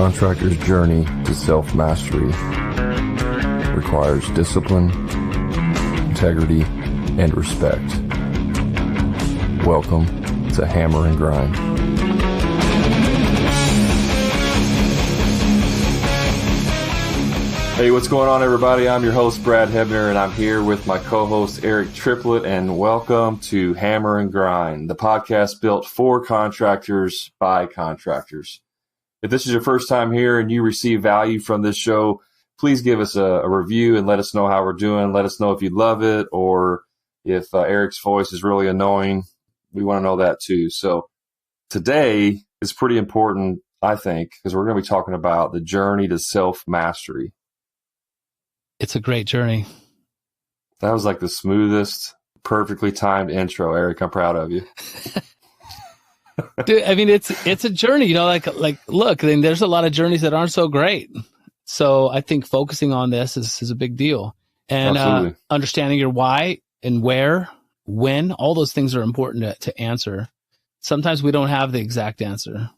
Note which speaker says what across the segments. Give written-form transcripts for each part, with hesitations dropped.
Speaker 1: contractor's journey to self-mastery requires discipline, integrity, and respect. Welcome to Hammer and Grind. Hey, what's going on, everybody? I'm your host, Brad Hebner, and I'm here with my co-host, Eric Triplett, and welcome to Hammer and Grind, the podcast built for contractors by contractors. If this is your first time here and you receive value from this show, please give us a review and let us know how we're doing. Let us know if you love it or if Eric's voice is really annoying. We want to know that too. So today is pretty important, I think, because we're going to be talking about the journey to self-mastery.
Speaker 2: It's a great journey.
Speaker 1: That was like the smoothest, perfectly timed intro, Eric. I'm proud of you.
Speaker 2: Dude, I mean, it's a journey, you know, like, look, I mean, there's a lot of journeys that aren't so great. So I think focusing on this is a big deal. And understanding your why and where, when, all those things are important to answer. Sometimes we don't have the exact answer.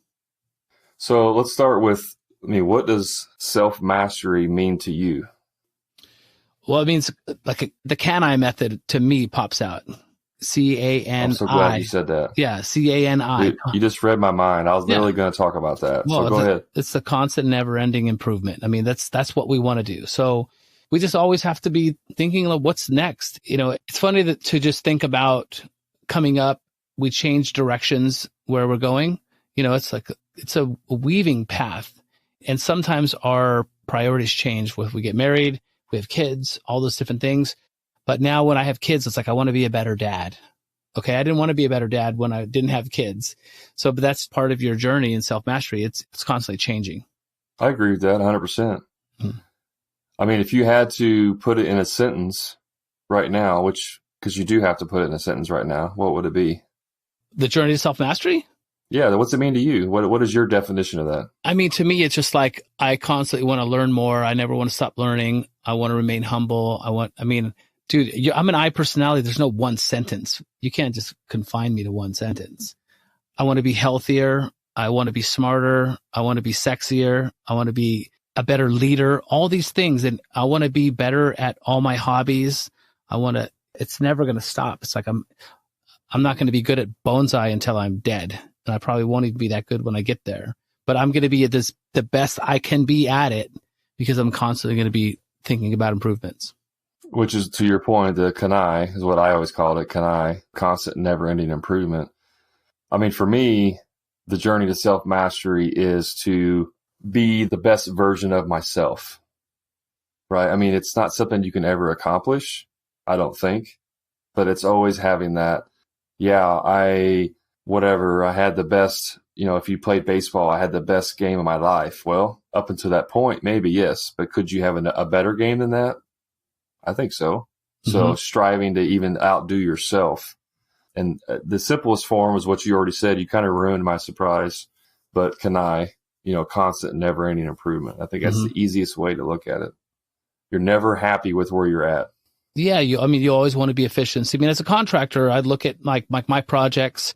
Speaker 1: So let's start with, what does self-mastery mean to you?
Speaker 2: Well, it means like the CANI method to me pops out. CANI.
Speaker 1: I'm so glad you said that.
Speaker 2: Yeah, CANI.
Speaker 1: Dude, you just read my mind. I was literally going to talk about that.
Speaker 2: Well,
Speaker 1: so go ahead.
Speaker 2: It's the constant, never-ending improvement. I mean, that's what we want to do. So we just always have to be thinking of what's next. You know, it's funny to just think about coming up. We change directions where we're going. You know, it's a weaving path, and sometimes our priorities change. If we get married, we have kids, all those different things. But now when I have kids, it's like, I want to be a better dad. Okay. I didn't want to be a better dad when I didn't have kids. So, but that's part of your journey in self-mastery. It's constantly changing.
Speaker 1: I agree with that 100%. I mean, if you had to put it in a sentence right now, because you do have to put it in a sentence right now, what would it be?
Speaker 2: The journey to self-mastery?
Speaker 1: Yeah. What's it mean to you? What is your definition of that?
Speaker 2: I mean, to me, it's just like, I constantly want to learn more. I never want to stop learning. I want to remain humble. Dude, I'm an I personality. There's no one sentence. You can't just confine me to one sentence. I want to be healthier. I want to be smarter. I want to be sexier. I want to be a better leader, all these things. And I want to be better at all my hobbies. It's never going to stop. It's like, I'm not going to be good at bonsai until I'm dead. And I probably won't even be that good when I get there, but I'm going to be the best I can be at it because I'm constantly going to be thinking about improvements.
Speaker 1: Which is, to your point, the CANI is what I always called it, CANI, constant, never-ending improvement. I mean, for me, the journey to self-mastery is to be the best version of myself, right? I mean, it's not something you can ever accomplish, I don't think, but it's always having that, I had the best, if you played baseball, I had the best game of my life. Well, up until that point, maybe, yes, but could you have a better game than that? I think so. So striving to even outdo yourself. And the simplest form is what you already said. You kind of ruined my surprise, but CANI, constant, never ending improvement. I think that's the easiest way to look at it. You're never happy with where you're at.
Speaker 2: Yeah. You always want to be efficient. I mean, as a contractor, I'd look at like my projects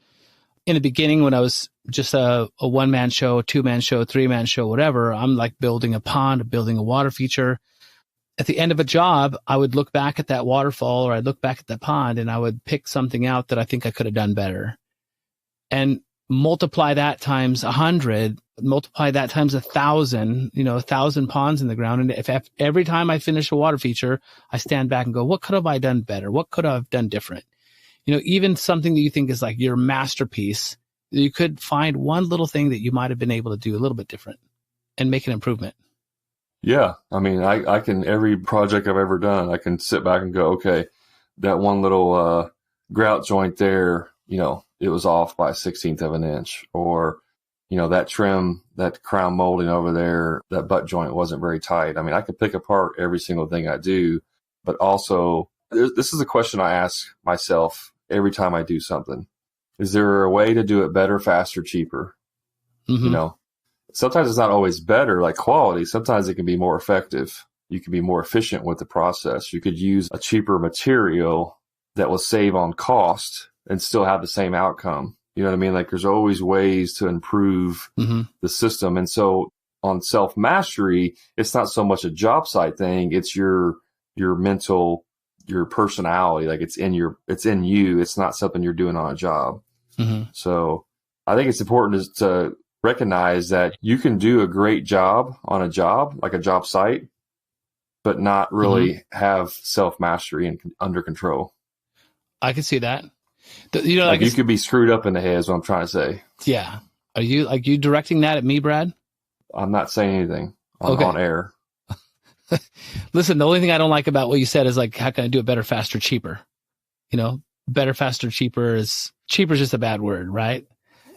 Speaker 2: in the beginning when I was just a one-man show, a two-man show, three-man show, whatever. I'm like building a pond, building a water feature. At the end of a job, I would look back at that waterfall or I'd look back at that pond and I would pick something out that I think I could have done better and multiply that times 100, multiply that times 1,000, 1,000 ponds in the ground. And if every time I finish a water feature, I stand back and go, what could have I done better? What could I have done different? Even something that you think is like your masterpiece, you could find one little thing that you might have been able to do a little bit different and make an improvement.
Speaker 1: Yeah. I mean, I can, every project I've ever done, I can sit back and go, okay, that one little grout joint there, it was off by 1/16 of an inch, or, that trim, that crown molding over there, that butt joint wasn't very tight. I mean, I could pick apart every single thing I do, but also this is a question I ask myself every time I do something. Is there a way to do it better, faster, cheaper? Sometimes it's not always better, like quality. Sometimes it can be more effective. You can be more efficient with the process. You could use a cheaper material that will save on cost and still have the same outcome. You know what I mean? Like there's always ways to improve the system. And so on self-mastery, it's not so much a job site thing. It's your mental, your personality. Like it's in you. It's not something you're doing on a job.
Speaker 2: Mm-hmm.
Speaker 1: So I think it's important to recognize that you can do a great job on a job, like a job site, but not really have self-mastery and under control.
Speaker 2: I can see that.
Speaker 1: Like you could be screwed up in the head is what I'm trying to say.
Speaker 2: Yeah. Are you directing that at me, Brad?
Speaker 1: I'm not saying anything on air.
Speaker 2: Listen, the only thing I don't like about what you said is like, how can I do it better, faster, cheaper? Better, faster, cheaper is just a bad word, right?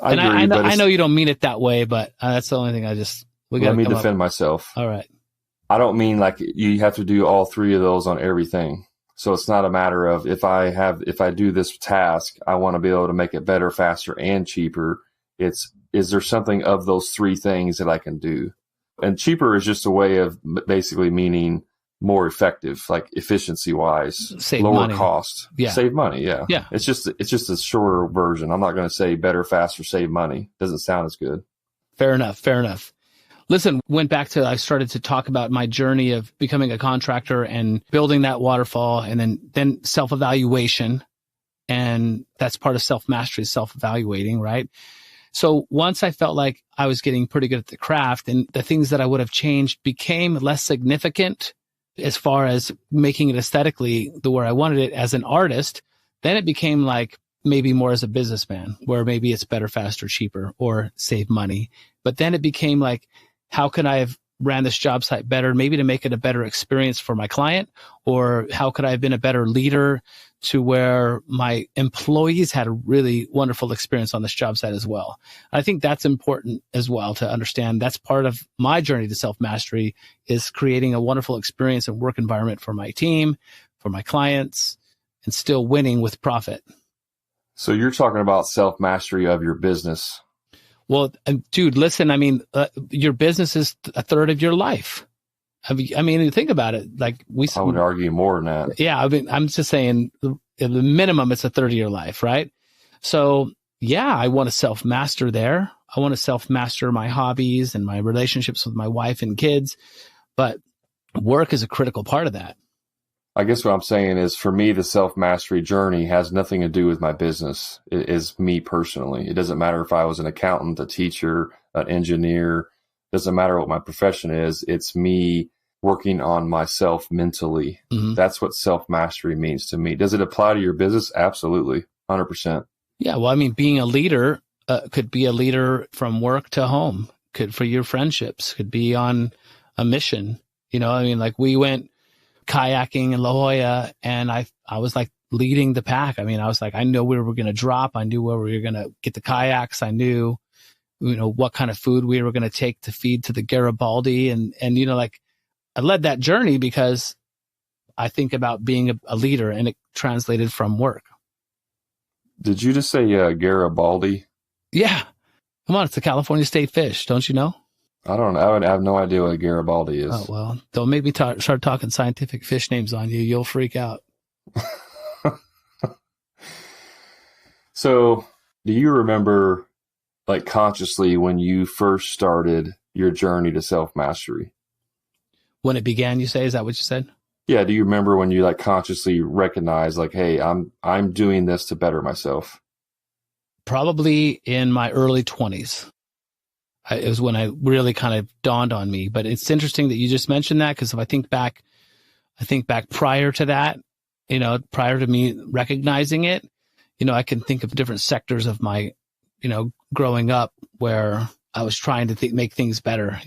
Speaker 1: I
Speaker 2: know you don't mean it that way, but that's the only thing
Speaker 1: let me defend myself.
Speaker 2: All right.
Speaker 1: I don't mean like you have to do all three of those on everything. So it's not a matter of if I do this task, I want to be able to make it better, faster, and cheaper. Is there something of those three things that I can do? And cheaper is just a way of basically meaning more effective, like efficiency wise, lower
Speaker 2: money.
Speaker 1: Cost, save money. Yeah.
Speaker 2: Yeah.
Speaker 1: It's just a shorter version. I'm not going to say better, faster, save money. Doesn't sound as good.
Speaker 2: Fair enough. Listen, I started to talk about my journey of becoming a contractor and building that waterfall, and then self-evaluation. And that's part of self-mastery, self-evaluating, right? So once I felt like I was getting pretty good at the craft and the things that I would have changed became less significant as far as making it aesthetically the way I wanted it as an artist, then it became like maybe more as a businessman, where maybe it's better, faster, cheaper, or save money. But then it became like, how can I have ran this job site better, maybe to make it a better experience for my client? Or how could I have been a better leader to where my employees had a really wonderful experience on this job site as well? I think that's important as well to understand. That's part of my journey to self-mastery, is creating a wonderful experience and work environment for my team, for my clients, and still winning with profit.
Speaker 1: So you're talking about self-mastery of your business.
Speaker 2: Well, dude, listen, I mean, your business is a third of your life. I mean, think about it. Like
Speaker 1: I would argue more than that.
Speaker 2: Yeah. I mean, I'm just saying the minimum, it's a third of your life, right? So yeah, I want to self-master there. I want to self-master my hobbies and my relationships with my wife and kids, but work is a critical part of that.
Speaker 1: I guess what I'm saying is, for me, the self-mastery journey has nothing to do with my business. It is me personally. It doesn't matter if I was an accountant, a teacher, an engineer. It doesn't matter what my profession is. It's me working on myself mentally. Mm-hmm. That's what self-mastery means to me. Does it apply to your business? Absolutely. 100%.
Speaker 2: Yeah. Well, I mean, being a leader could be a leader from work to home, could for your friendships, could be on a mission. I mean, like we went kayaking in La Jolla, and I was like leading the pack. I mean, I was like, I know where we're going to drop. I knew where we were going to get the kayaks. I knew, what kind of food we were going to take to feed to the Garibaldi. And, like I led that journey because I think about being a leader, and it translated from work.
Speaker 1: Did you just say Garibaldi?
Speaker 2: Yeah. Come on. It's a California state fish. Don't you know?
Speaker 1: I don't know. I have no idea what Garibaldi is.
Speaker 2: Oh, well, don't make me start talking scientific fish names on you. You'll freak out.
Speaker 1: So do you remember, like, consciously when you first started your journey to self-mastery?
Speaker 2: When it began, you say? Is that what you said?
Speaker 1: Yeah. Do you remember when you like consciously recognized, like, hey, I'm doing this to better myself? Probably
Speaker 2: in my early 20s. It was when I really kind of dawned on me. But it's interesting that you just mentioned that, because if I think back prior to that, prior to me recognizing it, I can think of different sectors of my, growing up where I was trying to make things better,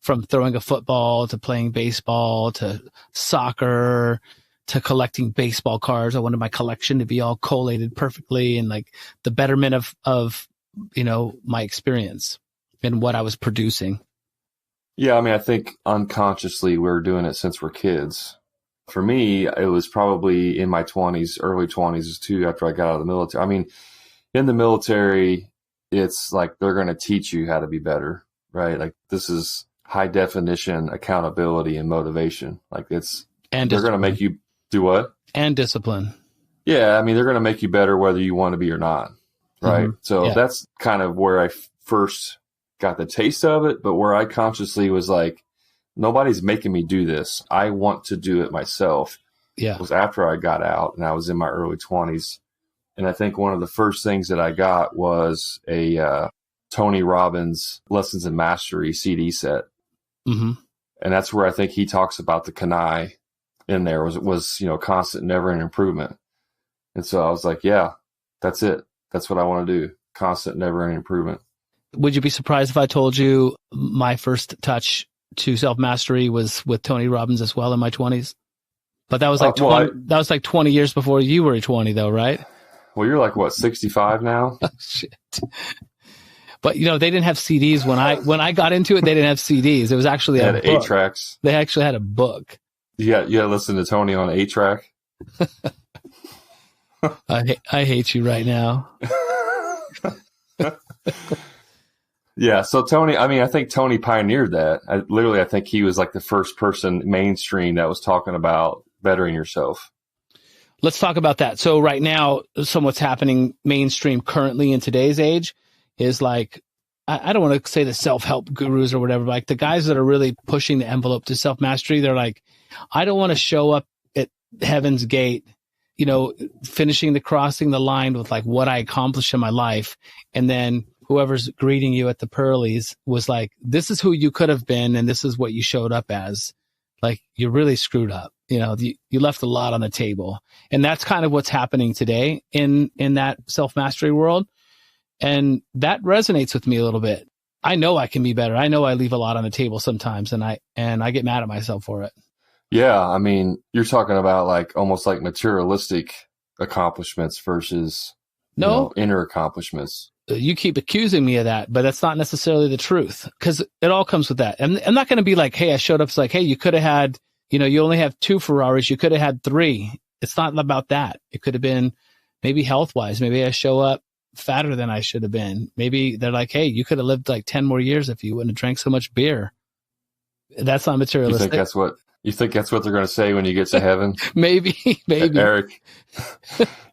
Speaker 2: from throwing a football to playing baseball to soccer to collecting baseball cards. I wanted my collection to be all collated perfectly, and like the betterment of my experience and what I was producing.
Speaker 1: Yeah, I mean, I think unconsciously we're doing it since we're kids. For me, it was probably in my 20s, early 20s too, after I got out of the military. I mean, in the military, it's like they're going to teach you how to be better, right? Like this is high definition accountability and motivation. Like they're going to make you do what?
Speaker 2: And discipline.
Speaker 1: Yeah, I mean, they're going to make you better whether you want to be or not, right? Mm-hmm. So That's kind of where I first got the taste of it, but where I consciously was like, nobody's making me do this. I want to do it myself.
Speaker 2: Yeah.
Speaker 1: It was after I got out and I was in my early 20s. And I think one of the first things that I got was a Tony Robbins Lessons in Mastery CD set.
Speaker 2: Mm-hmm.
Speaker 1: And that's where I think he talks about the CANI in there was, constant, never-ending improvement. And so I was like, yeah, that's it. That's what I want to do. Constant, never-ending improvement.
Speaker 2: Would you be surprised if I told you my first touch to self-mastery was with Tony Robbins as well in my 20s? But that was like that was like 20 years before you were 20 though, right?
Speaker 1: Well, you're like what, 65 now?
Speaker 2: Oh, shit. But they didn't have CDs when I got into it. They didn't have CDs. It was actually a book.
Speaker 1: 8-tracks.
Speaker 2: They actually had a book.
Speaker 1: Yeah, you got to listen to Tony on 8-track.
Speaker 2: I hate you right now.
Speaker 1: Yeah, so Tony, I think Tony pioneered that. I think he was like the first person mainstream that was talking about bettering yourself.
Speaker 2: Let's talk about that. So right now, what's happening mainstream currently in today's age is like, I don't want to say the self-help gurus or whatever, but like the guys that are really pushing the envelope to self-mastery, they're like, I don't want to show up at heaven's gate, finishing crossing the line with like what I accomplished in my life. And then whoever's greeting you at the pearlies was like, this is who you could have been. And this is what you showed up as. Like, you really screwed up. You left a lot on the table. And that's kind of what's happening today in that self-mastery world. And that resonates with me a little bit. I know I can be better. I know I leave a lot on the table sometimes, and I get mad at myself for it.
Speaker 1: Yeah. You're talking about like almost like materialistic accomplishments versus inner accomplishments.
Speaker 2: You keep accusing me of that, but that's not necessarily the truth, because it all comes with that. And I'm not going to be like, hey, I showed up. It's like, hey, you could have had, you only have 2 Ferraris. You could have had 3. It's not about that. It could have been maybe health wise. Maybe I show up fatter than I should have been. Maybe they're like, hey, you could have lived like 10 more years if you wouldn't have drank so much beer. That's not materialistic.
Speaker 1: You think that's what they're going to say when you get to heaven?
Speaker 2: Maybe.
Speaker 1: Eric,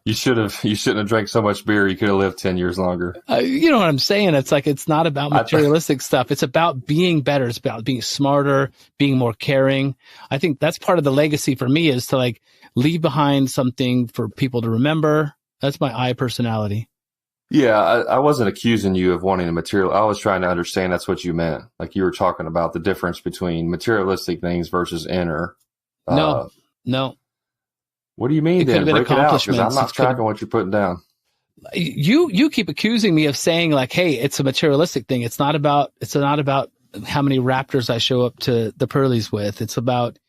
Speaker 1: you shouldn't have drank so much beer. You could have lived 10 years longer.
Speaker 2: You know what I'm saying? It's like, it's not about materialistic stuff. It's about being better. It's about being smarter, being more caring. I think that's part of the legacy for me, is to like leave behind something for people to remember. That's my I personality.
Speaker 1: Yeah, I wasn't accusing you of wanting a material. I was trying to understand that's what you meant. Like you were talking about the difference between materialistic things versus inner.
Speaker 2: No.
Speaker 1: What do you mean then? Break it out, because I'm not tracking what you're putting down.
Speaker 2: You keep accusing me of saying like, hey, it's a materialistic thing. It's not about how many Raptors I show up to the pearlies with. It's about,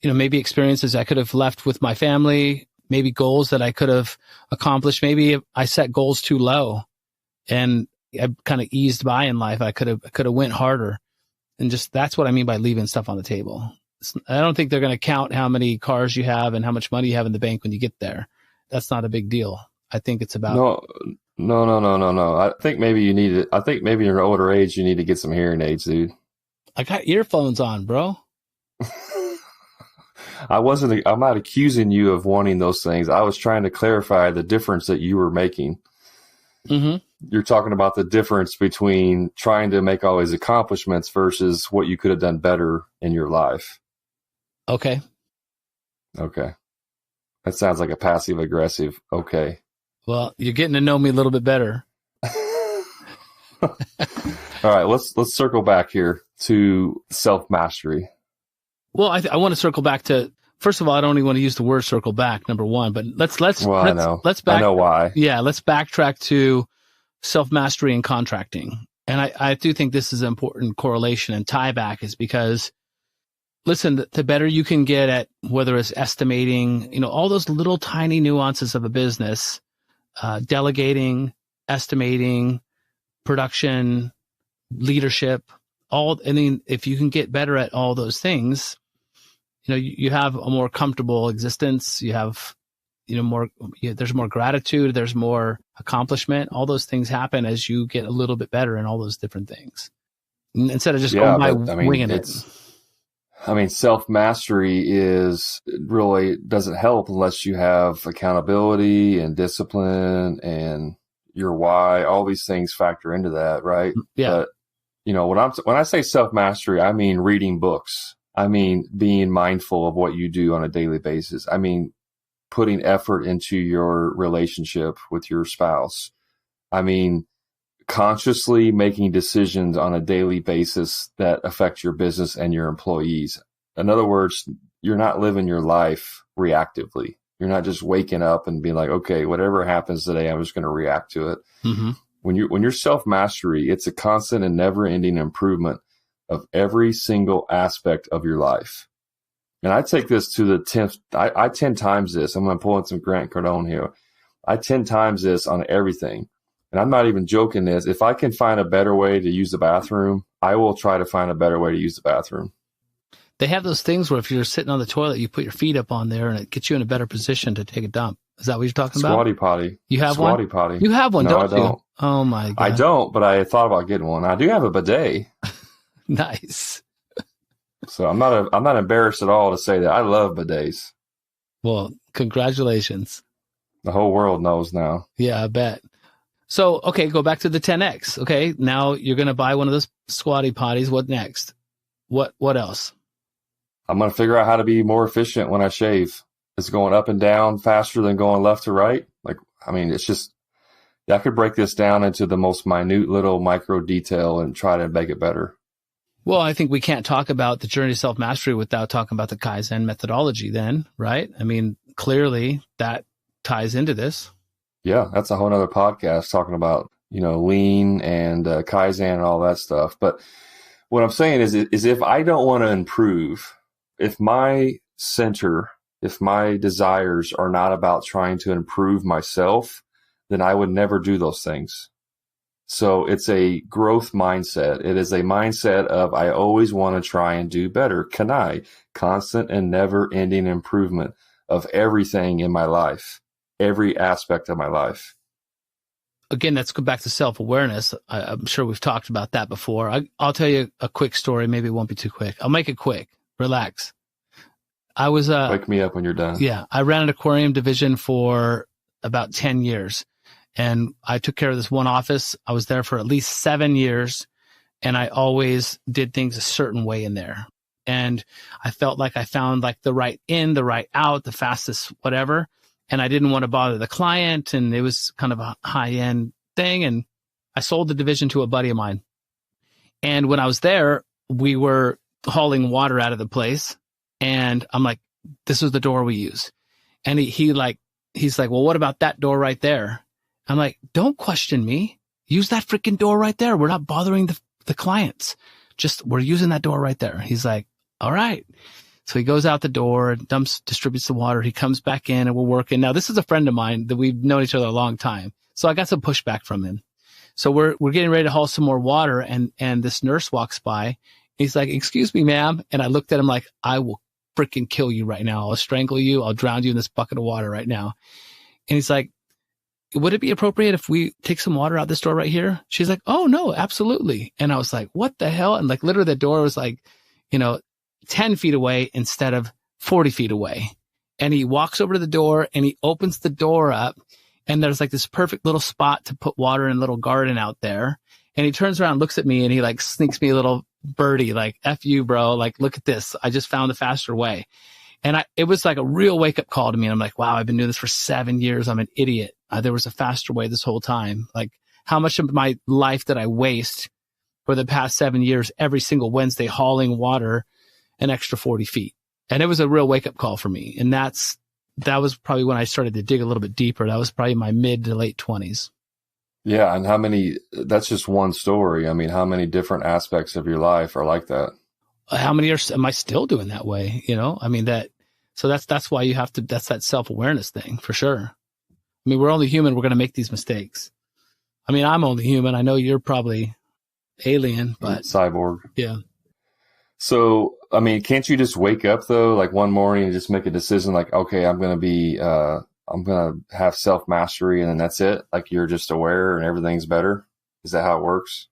Speaker 2: maybe experiences I could have left with my family, maybe goals that I could have accomplished. Maybe I set goals too low and I kind of eased by in life. I could have went harder, and just, that's what I mean by leaving stuff on the table. I don't think they're going to count how many cars you have and how much money you have in the bank when you get there. That's not a big deal. I think it's about.
Speaker 1: No. I think maybe in your older age, you need to get some hearing aids, dude.
Speaker 2: I got earphones on, bro.
Speaker 1: I'm not accusing you of wanting those things. I was trying to clarify the difference that you were making.
Speaker 2: Mm-hmm.
Speaker 1: You're talking about the difference between trying to make all these accomplishments versus what you could have done better in your life.
Speaker 2: Okay.
Speaker 1: That sounds like a passive aggressive. Okay.
Speaker 2: Well, you're getting to know me a little bit better.
Speaker 1: All right. Let's circle back here to self-mastery.
Speaker 2: Well, I want to circle back to, first of all, I don't even want to use the word circle back, number one, but let's
Speaker 1: I know. I know why.
Speaker 2: Yeah. Let's backtrack to self-mastery and contracting. And I do think this is an important correlation and tie back, is because, listen, the better you can get at whether it's estimating, all those little tiny nuances of a business, delegating, estimating, production, leadership, if you can get better at all those things, you have a more comfortable existence. You have, there's more gratitude, there's more accomplishment. All those things happen as you get a little bit better in all those different things, instead of just going by winging it.
Speaker 1: Self-mastery really doesn't help unless you have accountability and discipline and your why. All these things factor into that, right?
Speaker 2: Yeah.
Speaker 1: But, when I say self-mastery, I mean reading books. I mean being mindful of what you do on a daily basis. I mean putting effort into your relationship with your spouse. I mean consciously making decisions on a daily basis that affect your business and your employees. In other words, you're not living your life reactively. You're not just waking up and being like, okay, whatever happens today, I'm just going to react to it. Mm-hmm. When you're self-mastery, it's a constant and never-ending improvement of every single aspect of your life. And I take this to the 10th. I 10 times this. I'm going to pull in some Grant Cardone here. I 10 times this on everything. And I'm not even joking this. If I can find a better way to use the bathroom, I will try to find a better way to use the bathroom.
Speaker 2: They have those things where if you're sitting on the toilet, you put your feet up on there and it gets you in a better position to take a dump. Is that what you're talking about?
Speaker 1: Squatty potty.
Speaker 2: You have
Speaker 1: Squatty
Speaker 2: one?
Speaker 1: potty.
Speaker 2: You have one,
Speaker 1: no,
Speaker 2: don't
Speaker 1: I don't.
Speaker 2: you? Oh, my God.
Speaker 1: I don't, but I thought about getting one. I do have a bidet.
Speaker 2: Nice.
Speaker 1: So I'm not embarrassed at all to say that I love bidets.
Speaker 2: Well, congratulations.
Speaker 1: The whole world knows now.
Speaker 2: Yeah, I bet. So, okay, go back to the 10X. Okay, now you're going to buy one of those Squatty potties. What next? What else?
Speaker 1: I'm going to figure out how to be more efficient when I shave. It's going up and down faster than going left to right. It's just, I could break this down into the most minute little micro detail and try to make it better.
Speaker 2: Well, I think we can't talk about the journey to self-mastery without talking about the Kaizen methodology then, right? I mean, clearly that ties into this.
Speaker 1: Yeah, that's a whole nother podcast talking about, lean and Kaizen and all that stuff. But what I'm saying is if I don't want to improve, if my center, if my desires are not about trying to improve myself, then I would never do those things. So it's a growth mindset. It is a mindset of I always want to try and do better. CANI, constant and never-ending improvement of everything in my life, every aspect of my life.
Speaker 2: Again, let's go back to self-awareness. I'm sure we've talked about that before. I'll tell you a quick story. Maybe it won't be too quick. I'll make it quick. Relax. I was
Speaker 1: wake me up when you're done.
Speaker 2: Yeah, I ran an aquarium division for about 10 years. And I took care of this one office. I was there for at least 7 years, and I always did things a certain way in there. And I felt like I found like the right in, the right out, the fastest whatever. And I didn't want to bother the client, and it was kind of a high-end thing. And I sold the division to a buddy of mine. And when I was there, we were hauling water out of the place. And I'm like, this is the door we use. And he's like, well, what about that door right there? I'm like, don't question me. Use that freaking door right there. We're not bothering the clients. We're using that door right there. He's like, all right. So he goes out the door, distributes the water. He comes back in and we're working. Now, this is a friend of mine that we've known each other a long time. So I got some pushback from him. So we're getting ready to haul some more water, and this nurse walks by. He's like, excuse me, ma'am. And I looked at him like, I will freaking kill you right now. I'll strangle you. I'll drown you in this bucket of water right now. And he's like, would it be appropriate if we take some water out this door right here? She's like, oh, no, absolutely. And I was like, what the hell? And like literally the door was like, 10 feet away instead of 40 feet away. And he walks over to the door and he opens the door up, and there's like this perfect little spot to put water in a little garden out there. And he turns around, looks at me, and he like sneaks me a little birdie, like, F you, bro. Like, look at this. I just found the faster way. And it was like a real wake up call to me. And I'm like, wow, I've been doing this for 7 years. I'm an idiot. There was a faster way this whole time. Like, how much of my life did I waste for the past 7 years, every single Wednesday, hauling water an extra 40 feet? And it was a real wake up call for me. And that was probably when I started to dig a little bit deeper. That was probably my mid to late 20s.
Speaker 1: Yeah. And that's just one story. I mean, how many different aspects of your life are like that?
Speaker 2: How many am I still doing that way? I mean, so that's why you have to, that's that self-awareness thing for sure. I mean, we're only human. We're going to make these mistakes. I mean, I'm only human. I know you're probably alien, but
Speaker 1: cyborg.
Speaker 2: Yeah.
Speaker 1: So, I mean, can't you just wake up though, like one morning and just make a decision like, okay, I'm going to have self-mastery, and then that's it? Like, you're just aware and everything's better. Is that how it works?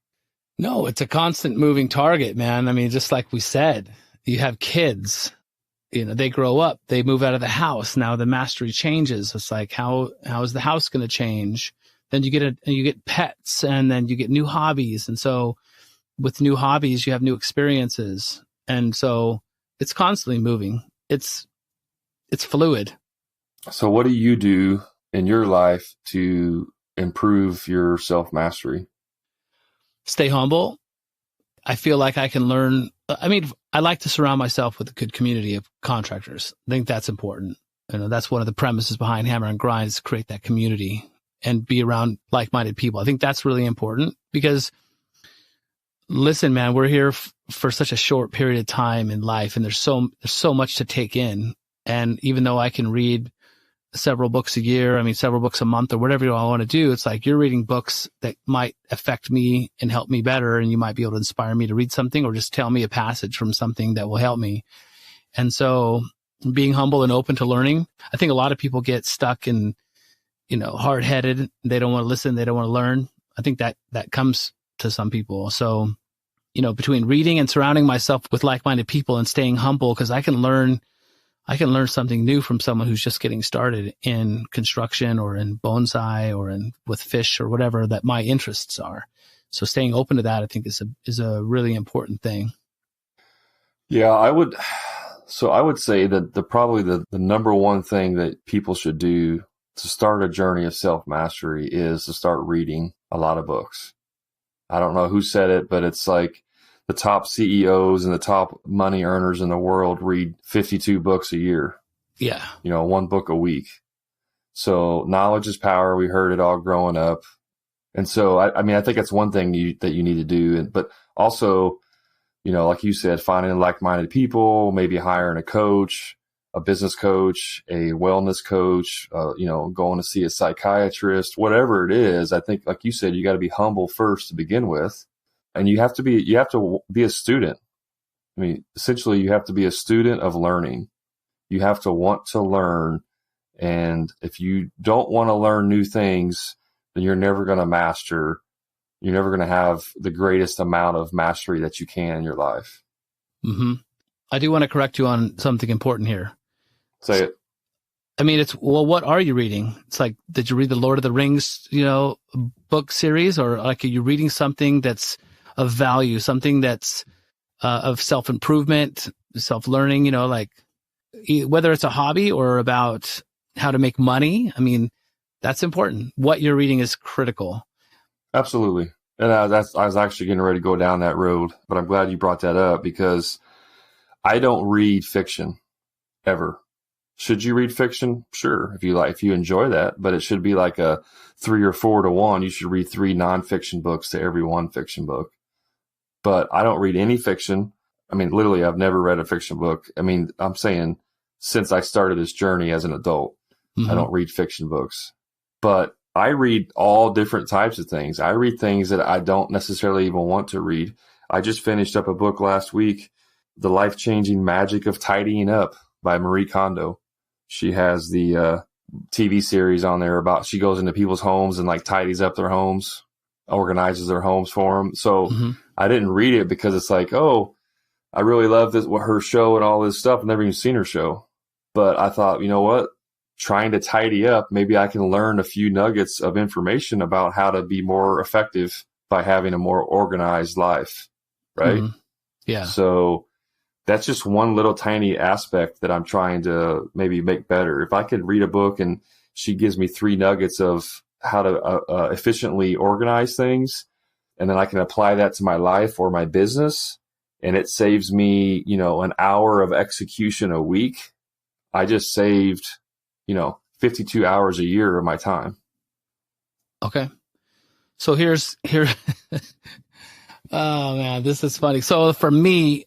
Speaker 2: No, it's a constant moving target, man. I mean, just like we said, you have kids, they grow up, they move out of the house. Now the mastery changes. It's like, how is the house going to change? Then you get pets, and then you get new hobbies. And so with new hobbies, you have new experiences. And so it's constantly moving. It's fluid.
Speaker 1: So what do you do in your life to improve your self-mastery?
Speaker 2: Stay humble. I feel like I can learn. I mean, I like to surround myself with a good community of contractors. I think that's important. That's one of the premises behind Hammer and Grind, is to create that community and be around like-minded people. I think that's really important because, listen, man, we're here for such a short period of time in life, and there's so much to take in. And even though I can read several books a year, several books a month or whatever I want to do, it's like you're reading books that might affect me and help me better. And you might be able to inspire me to read something or just tell me a passage from something that will help me. And so being humble and open to learning, I think a lot of people get stuck and, hard-headed. They don't want to listen. They don't want to learn. I think that comes to some people. So, between reading and surrounding myself with like-minded people and staying humble, because I can learn something new from someone who's just getting started in construction or in bonsai or with fish or whatever that my interests are. So staying open to that, I think, is a really important thing.
Speaker 1: Yeah, I would say that probably the number one thing that people should do to start a journey of self-mastery is to start reading a lot of books. I don't know who said it, but it's like the top CEOs and the top money earners in the world read 52 books a year.
Speaker 2: Yeah.
Speaker 1: 1 book a week. So knowledge is power. We heard it all growing up. And so, I think that's one thing that you need to do. But also, like you said, finding like-minded people, maybe hiring a coach, a business coach, a wellness coach, going to see a psychiatrist, whatever it is. I think, like you said, you got to be humble first to begin with. And you have to be a student. Essentially, you have to be a student of learning. You have to want to learn. And if you don't want to learn new things, then you're never going to master. You're never going to have the greatest amount of mastery that you can in your life.
Speaker 2: Mm-hmm. I do want to correct you on something important here.
Speaker 1: Say it.
Speaker 2: What are you reading? It's like, did you read the Lord of the Rings, book series, or like, are you reading something that's of value, something that's of self-improvement, self-learning, like whether it's a hobby or about how to make money? That's important. What you're reading is critical.
Speaker 1: Absolutely. And I was actually getting ready to go down that road, but I'm glad you brought that up because I don't read fiction ever. Should you read fiction? Sure. If you enjoy that, but it should be like a 3 or 4 to 1. You should read 3 nonfiction books to every 1 fiction book. But I don't read any fiction. Literally, I've never read a fiction book. I'm saying since I started this journey as an adult, I don't read fiction books. But I read all different types of things. I read things that I don't necessarily even want to read. I just finished up a book last week, The Life-Changing Magic of Tidying Up by Marie Kondo. She has the TV series on there about, she goes into people's homes and like tidies up their homes, organizes their homes for them. So I didn't read it because it's like, oh, I really love her show and all this stuff. I've never even seen her show. But I thought, you know what? Trying to tidy up, maybe I can learn a few nuggets of information about how to be more effective by having a more organized life. Right?
Speaker 2: Yeah.
Speaker 1: So that's just one little tiny aspect that I'm trying to maybe make better. If I could read a book and she gives me 3 nuggets of how to efficiently organize things, and then I can apply that to my life or my business, and it saves me, an hour of execution a week, I just saved, 52 hours a year of my time.
Speaker 2: Okay. So here, oh man, this is funny. So for me,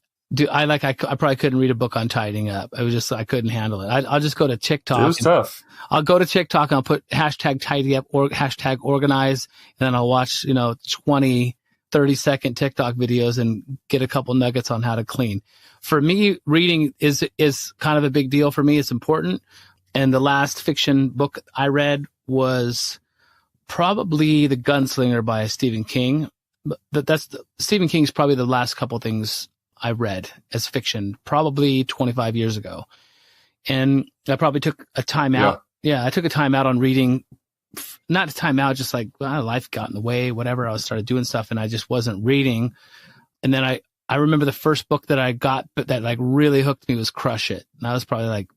Speaker 2: I probably couldn't read a book on tidying up. I couldn't handle it. I'll just go to TikTok.
Speaker 1: It was tough.
Speaker 2: I'll go to TikTok and I'll put hashtag tidy up or hashtag organize. And then I'll watch, 20, 30-second TikTok videos and get a couple nuggets on how to clean. For me, reading is kind of a big deal for me. It's important. And the last fiction book I read was probably The Gunslinger by Stephen King. But Stephen King's probably the last couple things I read as fiction, probably 25 years ago. And I probably took a time out. Yeah, I took a time out on reading, not a time out, just like life got in the way, whatever. I started doing stuff and I just wasn't reading. And then I remember the first book that I got, but that like really hooked me was Crush It. And that was probably like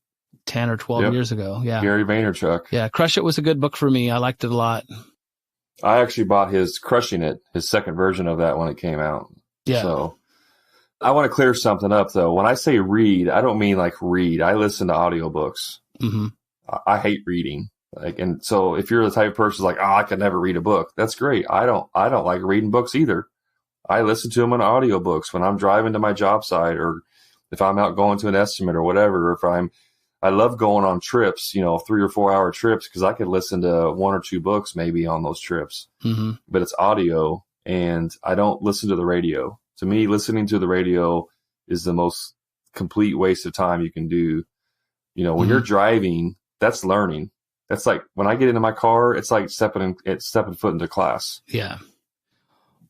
Speaker 2: 10 or 12 years ago. Yeah.
Speaker 1: Gary Vaynerchuk.
Speaker 2: Yeah. Crush It was a good book for me. I liked it a lot.
Speaker 1: I actually bought his Crushing It, his second version of that when it came out.
Speaker 2: Yeah.
Speaker 1: So I want to clear something up though. When I say read, I don't mean like read. I listen to audiobooks.
Speaker 2: Mm-hmm.
Speaker 1: I hate reading. Like, and so if you're the type of person like, oh, I could never read a book, that's great. I don't like reading books either. I listen to them on audiobooks when I'm driving to my job site, or if I'm out going to an estimate or whatever, or if I love going on trips, 3 or 4 hour trips, because I could listen to 1 or 2 books maybe on those trips, but it's audio and I don't listen to the radio. To me, listening to the radio is the most complete waste of time you can do. When you're driving, that's learning. That's like when I get into my car, it's like stepping foot into class.
Speaker 2: Yeah.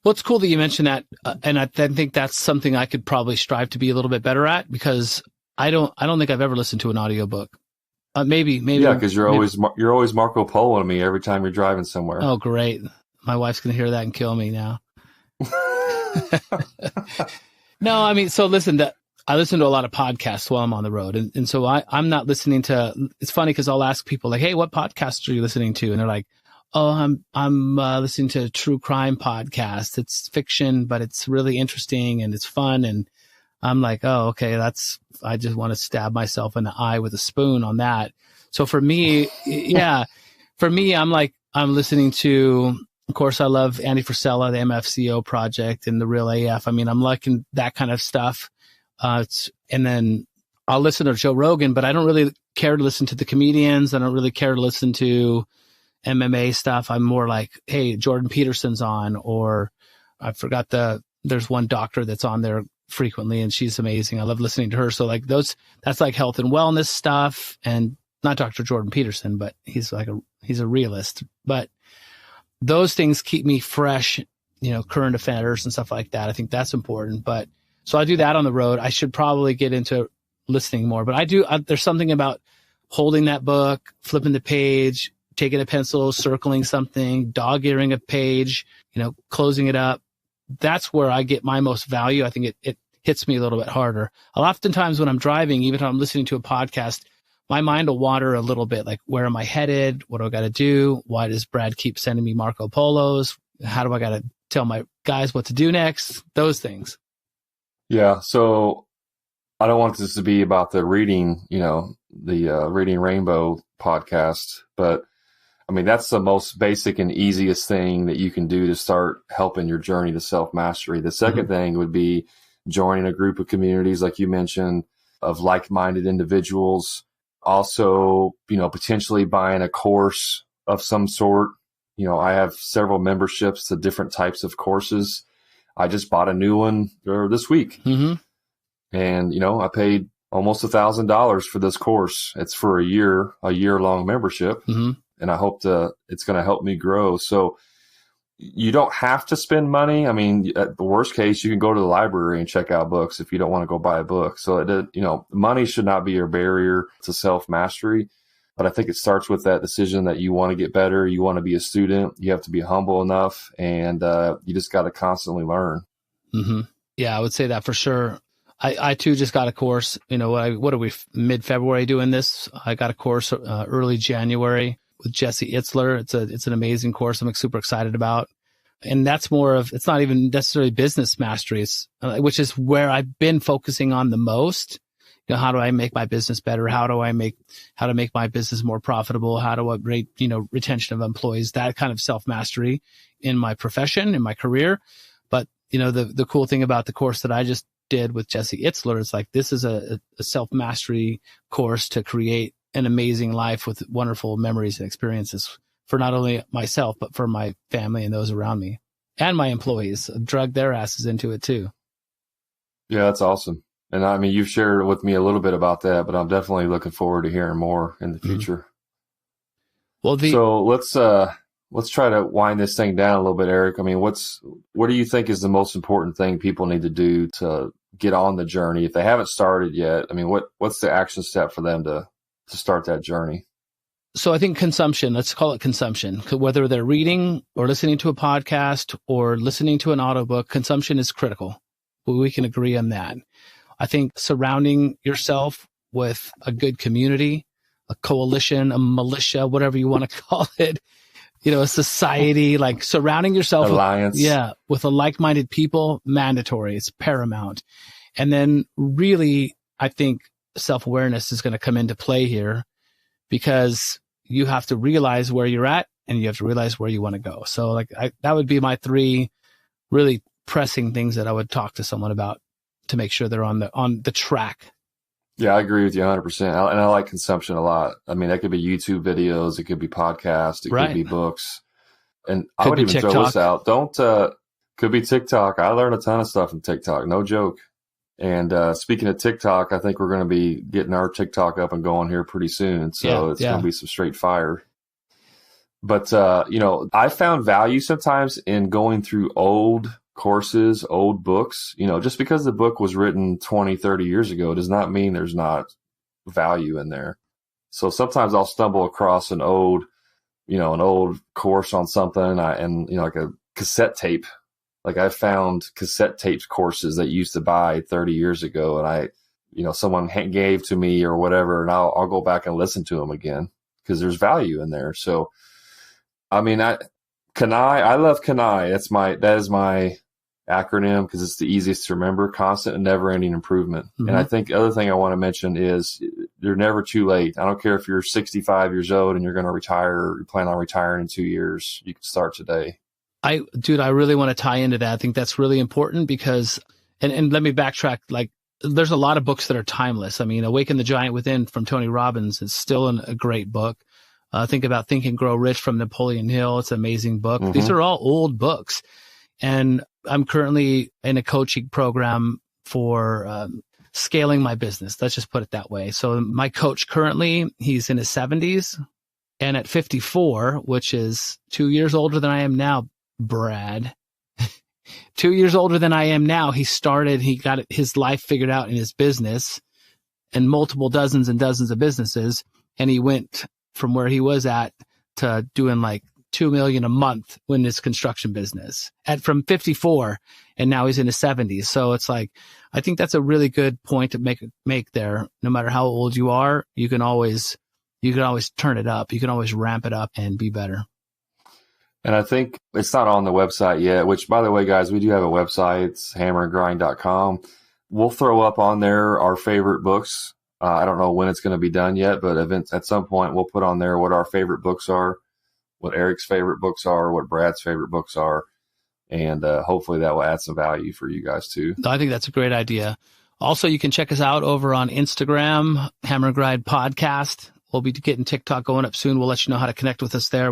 Speaker 2: Well, it's cool that you mentioned that. And I think that's something I could probably strive to be a little bit better at, because I don't think I've ever listened to an audiobook. Maybe.
Speaker 1: Yeah. Cause you're always Marco Poloing me every time you're driving somewhere.
Speaker 2: Oh, great. My wife's going to hear that and kill me now. No, I mean, so listen, I listen to a lot of podcasts while I'm on the road. And so I'm not listening to, it's funny because I'll ask people like, hey, what podcasts are you listening to? And they're like, oh, I'm listening to a true crime podcast. It's fiction, but it's really interesting and it's fun. And I'm like, oh, okay, I just want to stab myself in the eye with a spoon on that. So for me, I'm listening to, of course, I love Andy Frisella, the MFCO project, and the Real AF. I mean, I'm liking that kind of stuff. And then I'll listen to Joe Rogan, but I don't really care to listen to the comedians. I don't really care to listen to MMA stuff. I'm more like, hey, Jordan Peterson's on, or I forgot there's one doctor that's on there frequently and she's amazing. I love listening to her. So like that's like health and wellness stuff, and not Dr. Jordan Peterson, but he's a realist, but those things keep me fresh, current affairs and stuff like that. I think that's important. But so I do that on the road. I should probably get into listening more, but there's something about holding that book, flipping the page, taking a pencil, circling something, dog-earing a page, closing it up. That's where I get my most value. I think it hits me a little bit harder. Oftentimes when I'm driving, even if I'm listening to a podcast, my mind will wander a little bit. Like, where am I headed? What do I got to do? Why does Brad keep sending me Marco Polos? How do I got to tell my guys what to do next? Those things. Yeah.
Speaker 1: So I don't want this to be about the reading, the Reading Rainbow podcast, but I mean, that's the most basic and easiest thing that you can do to start helping your journey to self-mastery. The second thing would be joining a group of communities, like you mentioned, of like-minded individuals. Also, potentially buying a course of some sort. I have several memberships to different types of courses. I just bought a new one this week. And, I paid almost $1,000 for this course. It's for a year-long membership. And I hope it's going to help me grow. So you don't have to spend money. I mean, at the worst case, you can go to the library and check out books if you don't want to go buy a book. So, money should not be your barrier to self-mastery. But I think it starts with that decision that you want to get better. You want to be a student. You have to be humble enough, and you just got to constantly learn.
Speaker 2: Yeah, I would say that for sure. I too just got a course. What are we, mid-February doing this? I got a course early January with Jesse Itzler. It's an amazing course I'm super excited about. And that's it's not even necessarily business mastery, which is where I've been focusing on the most. How do I make my business better? How to make my business more profitable? How do I rate, retention of employees, that kind of self-mastery in my profession, in my career. But, the cool thing about the course that I just did with Jesse Itzler is like, this is a self-mastery course to create an amazing life with wonderful memories and experiences for not only myself, but for my family and those around me and my employees. I've dragged their asses into it too.
Speaker 1: Yeah, that's awesome. And I mean, you've shared with me a little bit about that, but I'm definitely looking forward to hearing more in the future.
Speaker 2: Well,
Speaker 1: so let's try to wind this thing down a little bit, Eric. I mean, what do you think is the most important thing people need to do to get on the journey if they haven't started yet? I mean, what's the action step for them to start that journey?
Speaker 2: So I think consumption, let's call it consumption, whether they're reading or listening to a podcast or listening to an audiobook, consumption is critical. We can agree on that. I think surrounding yourself with a good community, a coalition, a militia, whatever you want to call it, a society, like surrounding yourself
Speaker 1: alliance.
Speaker 2: with a like-minded people, mandatory. It's paramount. And then really, I think self-awareness is going to come into play here, because you have to realize where you're at and you have to realize where you want to go. So that would be my 3 really pressing things that I would talk to someone about to make sure they're on the track.
Speaker 1: Yeah, I agree with you 100%. And I like consumption a lot. I mean, that could be YouTube videos. It could be podcasts. It could be books. And I would even throw this out. Could be TikTok. I learned a ton of stuff from TikTok. No joke. And speaking of TikTok, I think we're going to be getting our TikTok up and going here pretty soon. So it's going to be some straight fire. But, I found value sometimes in going through old courses, old books. Just because the book was written 20, 30 years ago does not mean there's not value in there. So sometimes I'll stumble across an old course on something like a cassette tape. Like I found cassette tapes courses that you used to buy 30 years ago, and someone gave to me or whatever, and I'll go back and listen to them again because there's value in there. So, I mean, CANI, I love CANI. That is my acronym because it's the easiest to remember: constant and never-ending improvement. Mm-hmm. And I think the other thing I want to mention is you're never too late. I don't care if you're 65 years old and you're going to retire, or you plan on retiring in 2 years. You can start today. I
Speaker 2: really want to tie into that. I think that's really important because, and let me backtrack. Like, there's a lot of books that are timeless. I mean, Awaken the Giant Within from Tony Robbins is still a great book. Think about Think and Grow Rich from Napoleon Hill. It's an amazing book. Mm-hmm. These are all old books. And I'm currently in a coaching program for scaling my business. Let's just put it that way. So my coach currently, he's in his 70s. And at 54, which is 2 years older than I am now, Brad, 2 years older than I am now, he got his life figured out in his business and multiple dozens and dozens of businesses. And he went from where he was at to doing like $2 million a month in his construction business from 54. And now he's in his 70s. So it's like, I think that's a really good point to make there. No matter how old you are, you can always turn it up. You can always ramp it up and be better.
Speaker 1: And I think it's not on the website yet, which, by the way, guys, we do have a website. It's hammerandgrind.com. We'll throw up on there our favorite books. I don't know when it's going to be done yet, but at some point we'll put on there what our favorite books are, what Eric's favorite books are, what Brad's favorite books are. And hopefully that will add some value for you guys too. I think that's a great idea. Also, you can check us out over on Instagram, Hammer and Grind Podcast. We'll be getting TikTok going up soon. We'll let you know how to connect with us there.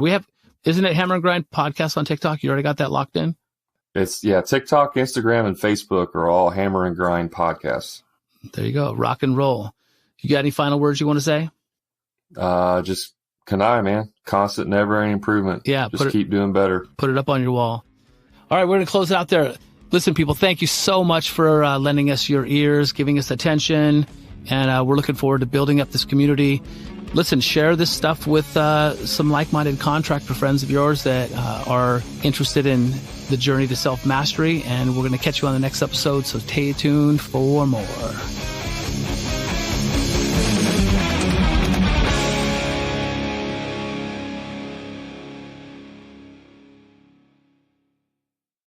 Speaker 1: Isn't it Hammer and Grind Podcast on TikTok? You already got that locked in? TikTok, Instagram, and Facebook are all Hammer and Grind Podcasts. There you go. Rock and roll. You got any final words you want to say? Just CANI, man. Constant, never-ending improvement. Yeah. Just keep doing better. Put it up on your wall. All right, we're going to close it out there. Listen, people, thank you so much for lending us your ears, giving us attention, and we're looking forward to building up this community. Listen, share this stuff with some like-minded contractor friends of yours that are interested in the journey to self-mastery, and we're going to catch you on the next episode, so stay tuned for more.